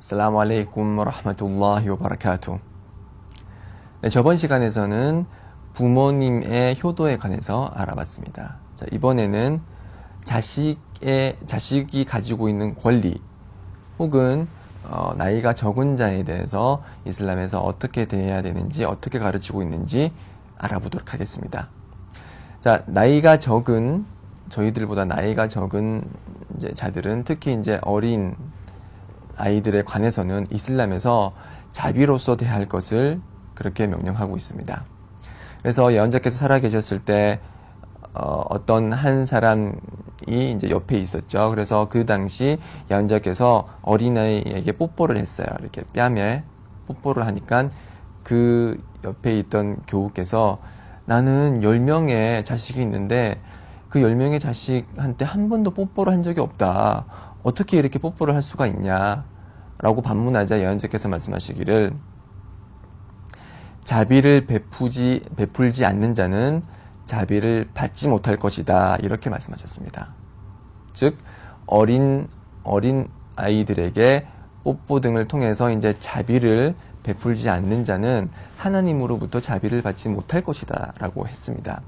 Assalamu alaikum wa rahmatullahi wa barakatuh. 네, 저번 시간에서는 부모님의 효도에 관해서 알아봤습니다. 자, 이번에는 자식이 가지고 있는 권리 혹은 나이가 적은 자에 대해서 이슬람에서 어떻게 대해야 되는지, 어떻게 가르치고 있는지 알아보도록 하겠습니다. 자, 저희들보다 나이가 적은 이제 자들은, 특히 이제 어린 아이들에 관해서는 이슬람에서 자비로서 대할 것을 그렇게 명령하고 있습니다. 그래서 예언자께서 살아계셨을 때 어떤 한 사람이 이제 옆에 있었죠. 그래서 그 당시 예언자께서 어린아이에게 뽀뽀를 했어요. 이렇게 뺨에 뽀뽀를 하니까 그 옆에 있던 교우께서 나는 10명의 자식이 있는데 그 10명의 자식한테 한 번도 뽀뽀를 한 적이 없다. 어떻게 이렇게 뽀뽀를 할 수가 있냐? 라고 반문하자 예언자께서 말씀하시기를, 자비를 베풀지 않는 자는 자비를 받지 못할 것이다. 이렇게 말씀하셨습니다. 즉, 어린 아이들에게 뽀뽀 등을 통해서 이제 자비를 베풀지 않는 자는 하나님으로부터 자비를 받지 못할 것이다. 라고 했습니다.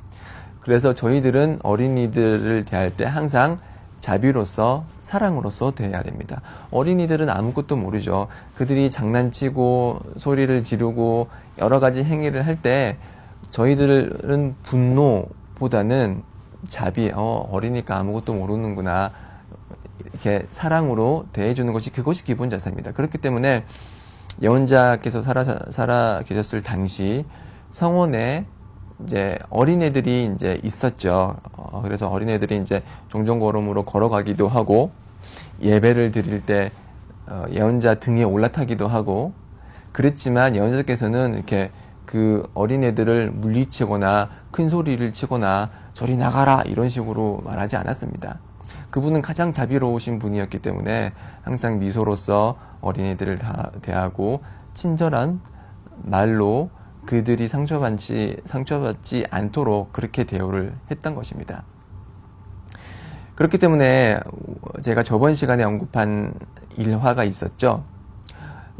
그래서 저희들은 어린이들을 대할 때 항상 자비로서, 사랑으로서 대해야 됩니다. 어린이들은 아무것도 모르죠. 그들이 장난치고 소리를 지르고 여러 가지 행위를 할 때 저희들은 분노보다는 자비, 어리니까 아무것도 모르는구나, 이렇게 사랑으로 대해주는 것이, 그것이 기본 자세입니다. 그렇기 때문에 예언자께서 살아 계셨을 당시 성원에 이제 어린애들이 이제 있었죠. 그래서 어린애들이 이제 종종 걸어가기도 하고, 예배를 드릴 때 예언자 등에 올라타기도 하고, 그랬지만 예언자께서는 이렇게 그 어린애들을 물리치거나 큰 소리를 치거나 저리 나가라 이런 식으로 말하지 않았습니다. 그분은 가장 자비로우신 분이었기 때문에 항상 미소로써 어린애들을 다 대하고 친절한 말로 그들이 상처받지 않도록 그렇게 대우를 했던 것입니다. 그렇기 때문에 제가 저번 시간에 언급한 일화가 있었죠.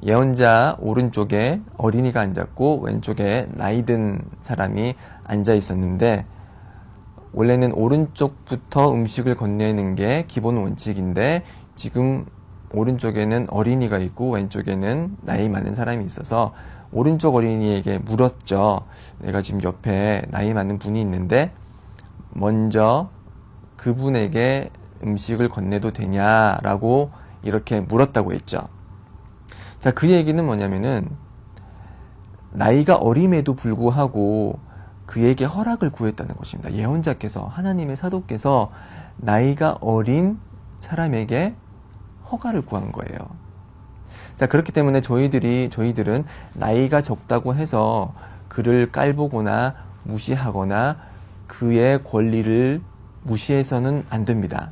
예언자 오른쪽에 어린이가 앉았고 왼쪽에 나이 든 사람이 앉아 있었는데, 원래는 오른쪽부터 음식을 건네는 게 기본 원칙인데 지금 오른쪽에는 어린이가 있고 왼쪽에는 나이 많은 사람이 있어서 오른쪽 어린이에게 물었죠. 내가 지금 옆에 나이 많은 분이 있는데 먼저 그분에게 음식을 건네도 되냐라고 이렇게 물었다고 했죠. 자, 그 얘기는 뭐냐면은 나이가 어림에도 불구하고 그에게 허락을 구했다는 것입니다. 예언자께서, 하나님의 사도께서 나이가 어린 사람에게 허가를 구한 거예요. 자, 그렇기 때문에 저희들은 나이가 적다고 해서 그를 깔보거나 무시하거나 그의 권리를 무시해서는 안 됩니다.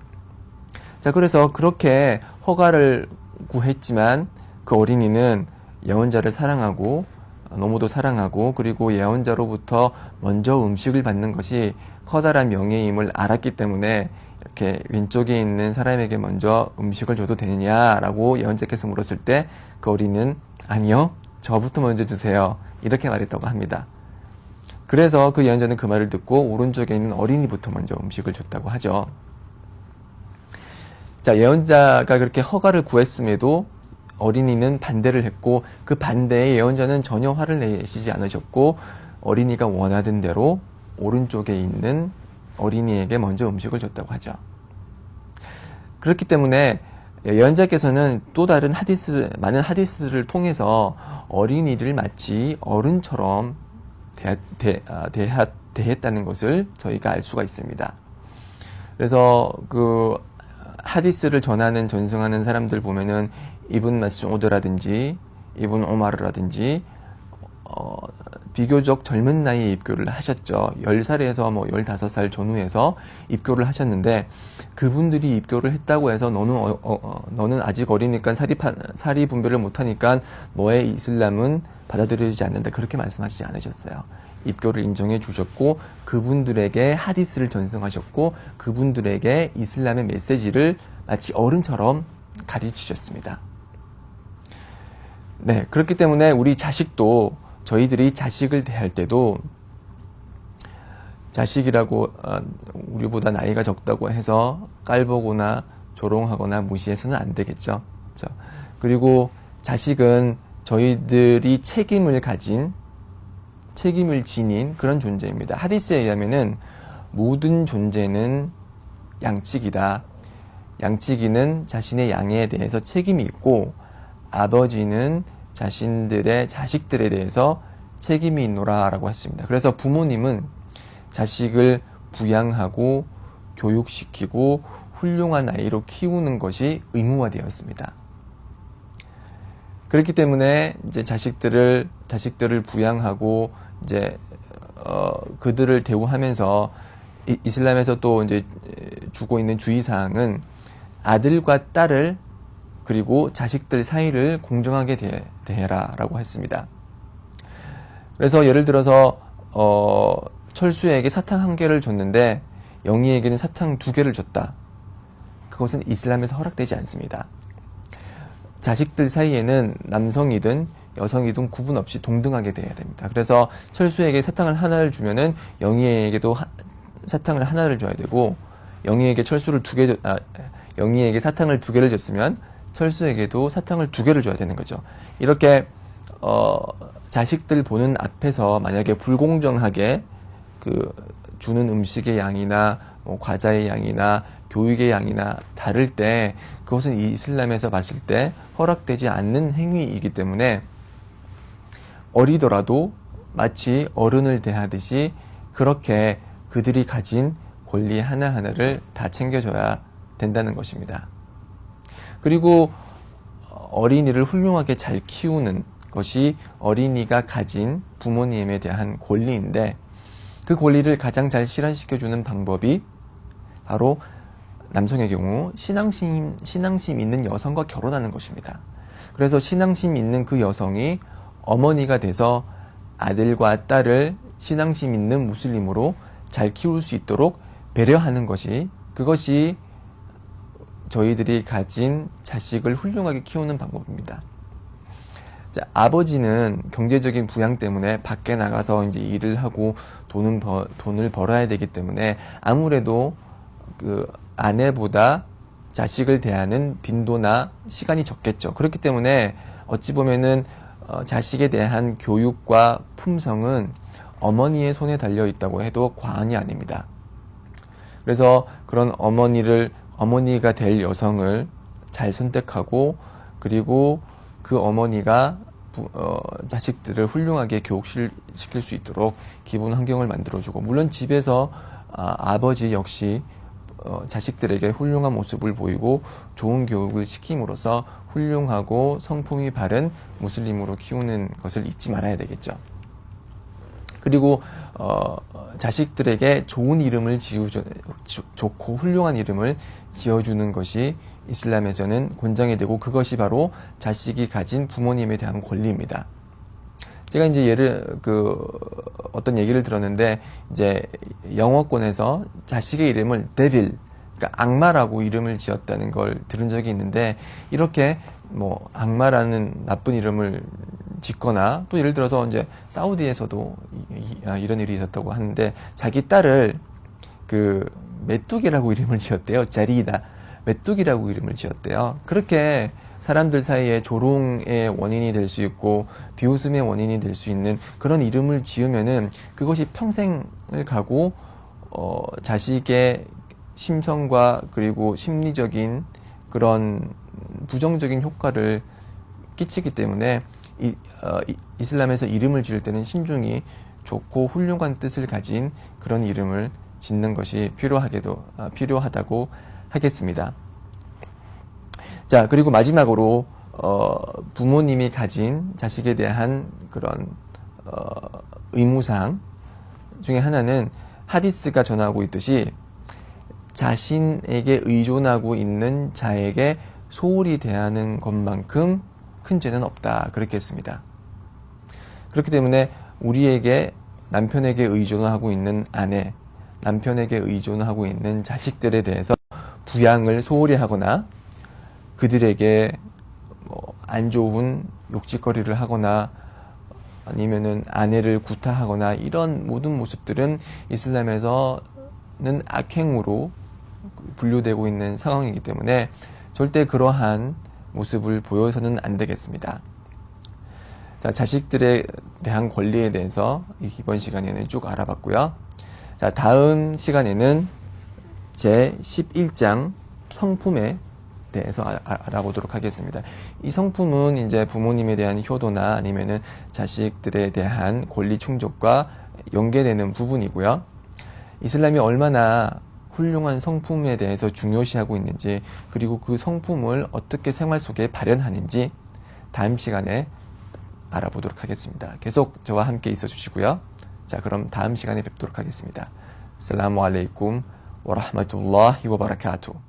자, 그래서 그렇게 허가를 구했지만 그 어린이는 예언자를 사랑하고 너무도 사랑하고, 그리고 예언자로부터 먼저 음식을 받는 것이 커다란 명예임을 알았기 때문에 이렇게 왼쪽에 있는 사람에게 먼저 음식을 줘도 되느냐라고 예언자께서 물었을 때 그 어린이는 아니요, 저부터 먼저 주세요, 이렇게 말했다고 합니다. 그래서 그 예언자는 그 말을 듣고 오른쪽에 있는 어린이부터 먼저 음식을 줬다고 하죠. 자, 예언자가 그렇게 허가를 구했음에도 어린이는 반대를 했고, 그 반대에 예언자는 전혀 화를 내시지 않으셨고 어린이가 원하던 대로 오른쪽에 있는 어린이에게 먼저 음식을 줬다고 하죠. 그렇기 때문에 예언자께서는 또 다른 많은 하디스를 통해서 어린이를 마치 어른처럼 대했다는 것을 저희가 알 수가 있습니다. 그래서 그 하디스를 전승하는 사람들 보면은 이븐 마스우드라든지 이븐 오마르라든지 비교적 젊은 나이에 입교를 하셨죠. 10살에서 15살 전후에서 입교를 하셨는데, 그분들이 입교를 했다고 해서 너는 아직 어리니까 사리 분별을 못하니까 너의 이슬람은 받아들여지지 않는다, 그렇게 말씀하시지 않으셨어요. 입교를 인정해 주셨고 그분들에게 하디스를 전승하셨고 그분들에게 이슬람의 메시지를 마치 어른처럼 가르치셨습니다. 네, 그렇기 때문에 우리 자식도 저희들이 자식을 대할 때도 자식이라고 우리보다 나이가 적다고 해서 깔보거나 조롱하거나 무시해서는 안 되겠죠. 그렇죠? 그리고 자식은 저희들이 책임을 지닌 그런 존재입니다. 하디스에 의하면은 모든 존재는 양치기다. 양치기는 자신의 양에 대해서 책임이 있고 아버지는 자신들의 자식들에 대해서 책임이 있노라 라고 했습니다. 그래서 부모님은 자식을 부양하고 교육시키고 훌륭한 아이로 키우는 것이 의무화되어 있습니다. 그렇기 때문에 이제 자식들을 부양하고 이제 그들을 대우하면서 이슬람에서 또 이제 주고 있는 주의 사항은 아들과 딸을 그리고 자식들 사이를 공정하게 대해라라고 했습니다. 그래서 예를 들어서 철수에게 사탕 1개를 줬는데 영희에게는 사탕 2개를 줬다. 그것은 이슬람에서 허락되지 않습니다. 자식들 사이에는 남성이든 여성이든 구분 없이 동등하게 대해야 됩니다. 그래서 철수에게 사탕을 1를 주면은 영희에게도 사탕을 1를 줘야 되고 영희에게 영희에게 사탕을 2개를 줬으면 철수에게도 사탕을 2개를 줘야 되는 거죠. 이렇게 자식들 보는 앞에서 만약에 불공정하게 주는 음식의 양이나 과자의 양이나 교육의 양이나 다를 때 그것은 이슬람에서 봤을 때 허락되지 않는 행위이기 때문에 어리더라도 마치 어른을 대하듯이 그렇게 그들이 가진 권리 하나하나를 다 챙겨줘야 된다는 것입니다. 그리고 어린이를 훌륭하게 잘 키우는 것이 어린이가 가진 부모님에 대한 권리인데 그 권리를 가장 잘 실현시켜주는 방법이 바로 남성의 경우 신앙심 있는 여성과 결혼하는 것입니다. 그래서 신앙심 있는 그 여성이 어머니가 돼서 아들과 딸을 신앙심 있는 무슬림으로 잘 키울 수 있도록 배려하는 그것이 저희들이 가진 자식을 훌륭하게 키우는 방법입니다. 자, 아버지는 경제적인 부양 때문에 밖에 나가서 이제 일을 하고 돈을 벌어야 되기 때문에 아무래도 그 아내보다 자식을 대하는 빈도나 시간이 적겠죠. 그렇기 때문에 어찌 보면은 자식에 대한 교육과 품성은 어머니의 손에 달려 있다고 해도 과언이 아닙니다. 그래서 그런 어머니가 될 여성을 잘 선택하고 그리고 그 어머니가 자식들을 훌륭하게 교육시킬 수 있도록 기본 환경을 만들어주고 물론 집에서 아버지 역시 자식들에게 훌륭한 모습을 보이고 좋은 교육을 시킴으로써 훌륭하고 성품이 바른 무슬림으로 키우는 것을 잊지 말아야 되겠죠. 그리고 자식들에게 좋은 이름을 좋고 훌륭한 이름을 지어주는 것이 이슬람에서는 권장이 되고 그것이 바로 자식이 가진 부모님에 대한 권리입니다. 제가 이제 어떤 얘기를 들었는데 이제 영어권에서 자식의 이름을 데빌, 그러니까 악마라고 이름을 지었다는 걸 들은 적이 있는데 이렇게 악마라는 나쁜 이름을 짓거나 또 예를 들어서 이제 사우디에서도 이런 일이 있었다고 하는데 자기 딸을 메뚜기라고 이름을 지었대요. 자리다. 메뚜기라고 이름을 지었대요. 그렇게 사람들 사이에 조롱의 원인이 될 수 있고 비웃음의 원인이 될 수 있는 그런 이름을 지으면은 그것이 평생을 가고 자식의 심성과 그리고 심리적인 그런 부정적인 효과를 끼치기 때문에 이슬람에서 이름을 지을 때는 신중히 좋고 훌륭한 뜻을 가진 그런 이름을 짓는 것이 필요하다고 하겠습니다. 자, 그리고 마지막으로 부모님이 가진 자식에 대한 그런 의무사항 중에 하나는 하디스가 전하고 있듯이 자신에게 의존하고 있는 자에게 소홀히 대하는 것만큼 큰 죄는 없다. 그렇게 했습니다. 그렇기 때문에 우리에게 남편에게 의존하고 있는 아내, 남편에게 의존하고 있는 자식들에 대해서 부양을 소홀히 하거나 그들에게 안 좋은 욕짓거리를 하거나 아니면은 아내를 구타하거나 이런 모든 모습들은 이슬람에서는 악행으로 분류되고 있는 상황이기 때문에 절대 그러한 모습을 보여서는 안 되겠습니다. 자, 자식들에 대한 권리에 대해서 이번 시간에는 쭉 알아봤고요. 자, 다음 시간에는 제 11장 성품에 대해서 알아보도록 하겠습니다. 이 성품은 이제 부모님에 대한 효도나 아니면은 자식들에 대한 권리 충족과 연계되는 부분이고요. 이슬람이 얼마나 훌륭한 성품에 대해서 중요시하고 있는지, 그리고 그 성품을 어떻게 생활 속에 발현하는지 다음 시간에 알아보도록 하겠습니다. 계속 저와 함께 있어 주시고요. 자, 그럼 다음 시간에 뵙도록 하겠습니다. 아살라무 알레이쿰 와 라흐마투ல்லா히 와 바라카투.